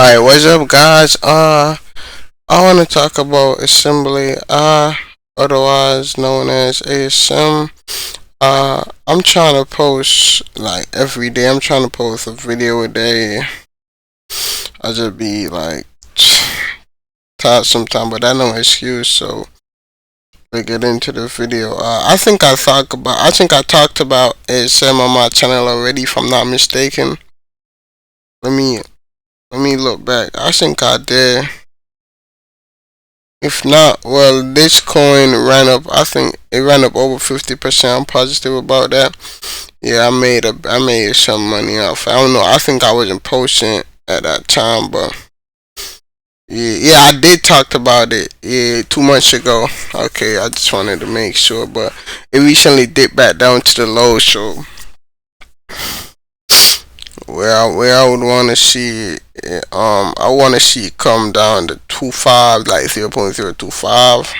Alright, what's up guys? I wanna talk about assembly, otherwise known as ASM. I'm trying to post like every day. I'm trying to post a video a day. I just be like tired sometimes, but that's no excuse, so we get into the video. I think I talked about ASM on my channel already, if I'm not mistaken. Let me look back. I think I did. If not, well, this coin ran up. I think it ran up over 50%. I'm positive about that. Yeah, I made some money off. I don't know. I think I wasn't posting at that time, but yeah, I did talk about it. Yeah, 2 months ago. Okay, I just wanted to make sure, but it recently dipped back down to the low. So where I would want to see it, I want to see it come down to 2.5, like 0.025.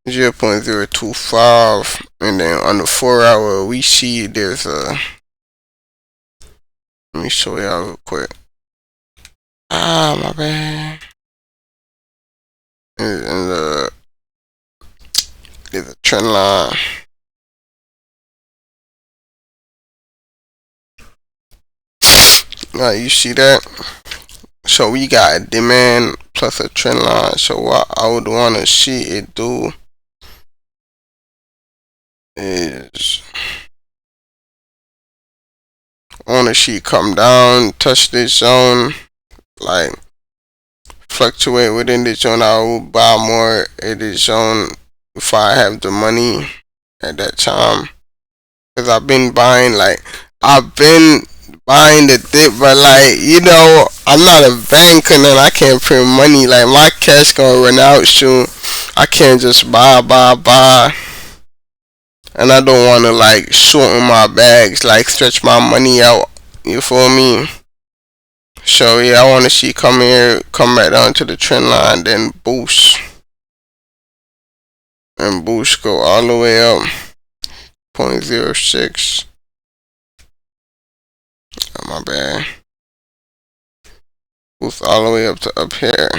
0.025, and then on the 4 hour we see there's a, let me show y'all real quick. My bad. And there's a trend line. Now you see that? So we got a demand plus a trend line. So what I would want to see it do is, I want to see it come down, touch this zone, like fluctuate within this zone. I will buy more in this zone if I have the money at that time. Cause I've been buying the dip, but I'm not a bank and then I can't print money. Like my cash gonna run out soon. I can't just buy, and I don't wanna like shorten my bags, like stretch my money out. You feel me? So yeah, I wanna see come right down to the trend line, then boost, and boost go all the way up 0.06. Oh, my bad. Boost all the way up to up here.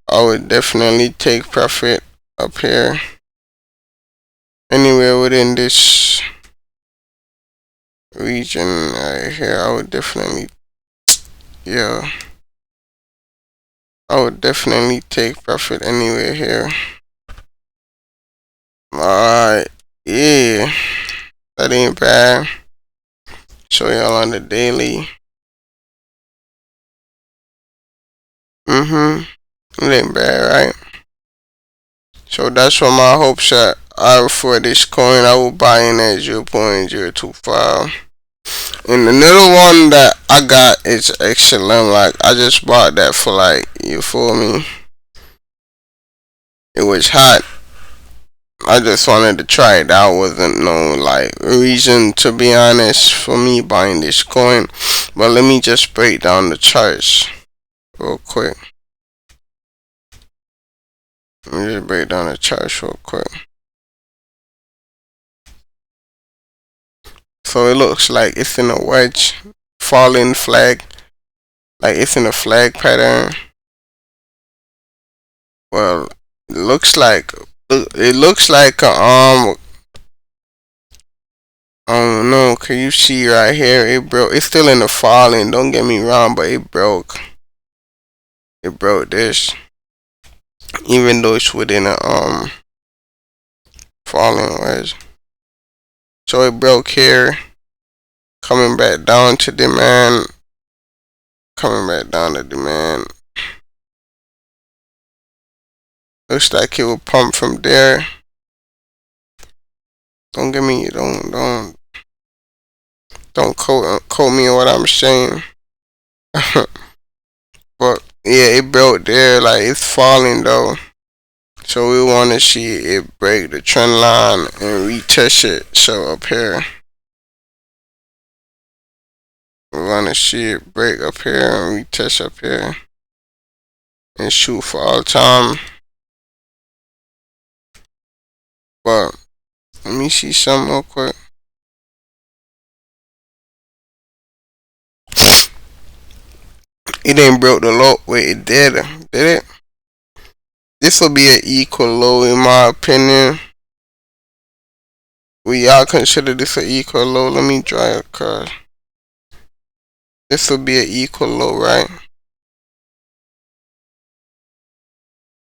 I would definitely take profit up here. Anywhere within this region right here, I would definitely, yeah, I would definitely take profit anywhere here. Alright, yeah, that ain't bad. Show y'all on the daily. It ain't bad, right? So that's what my hopes are for this coin. I will buy in at 0.025. And the little one that I got is XLM. Like I just bought that for like, you feel me? It was hot. I just wanted to try it out. Wasn't no like reason, to be honest, for me buying this coin. But let me just break down the charts real quick. Let me just break down the charts real quick. So it looks like it's in a wedge, falling flag, like it's in a flag pattern. Well, it looks like I don't know. Can you see right here? It broke. It's still in the falling. Don't get me wrong, but it broke. It broke this, even though it's within a falling wedge. So it broke here, coming back down to demand, coming back down to demand. Looks like it will pump from there. Don't quote me on what I'm saying. But yeah, it broke there. Like it's falling though. So we want to see it break the trend line and retest it. So up here, we want to see it break up here and retest up here and shoot for all time. But let me see something real quick. It ain't broke the low. Wait, it did. Did it? This will be an equal low in my opinion. We y'all consider this an equal low. Let me draw a card. This will be an equal low, right?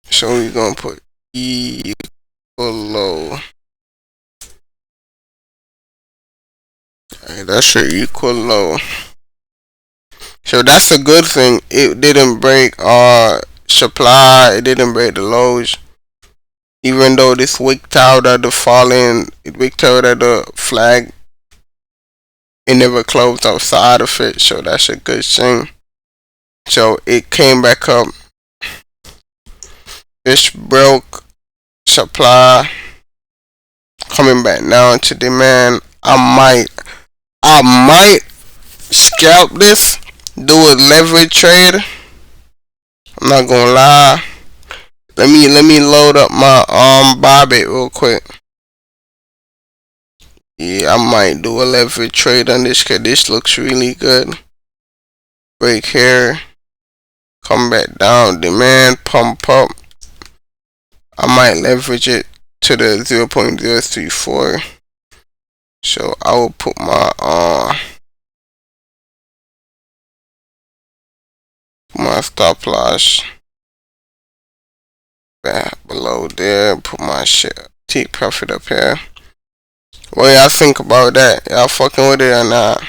So we're gonna put equal low. Alright, that's your equal low. So that's a good thing. It didn't break our supply. It didn't break the lows. Even though this wicked out at the falling, it wicked out at the flag. It never closed outside of it. So that's a good thing. So it came back up. This broke supply. Coming back now to demand. I might scalp this. Do a leverage trade. I'm not gonna lie. Let me load up my Bobbitt real quick. Yeah, I might do a leverage trade on this cause this looks really good. Break here. Come back down. Demand pump up. I might leverage it to the 0.034. So I will put my stop loss back below there. Put my shit take profit up here. What y'all think about that? Y'all fucking with it or not?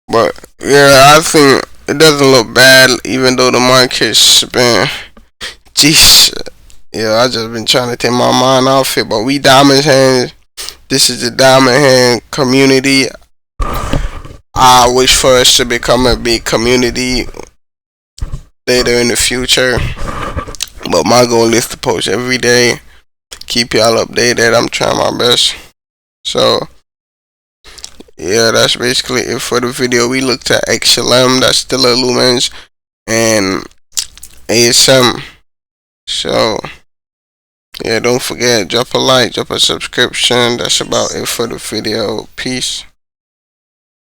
But yeah, I think it doesn't look bad, even though the market's been jeez. Yeah, I just been trying to take my mind off it. But we diamond hands. This is the diamond hand community. I wish for us to become a big community later in the future. But my goal is to post every day. Keep y'all updated. I'm trying my best. So yeah, that's basically it for the video. We looked at XLM, that's still a Lumens, and ASM. So yeah, don't forget, drop a like, drop a subscription. That's about it for the video. Peace.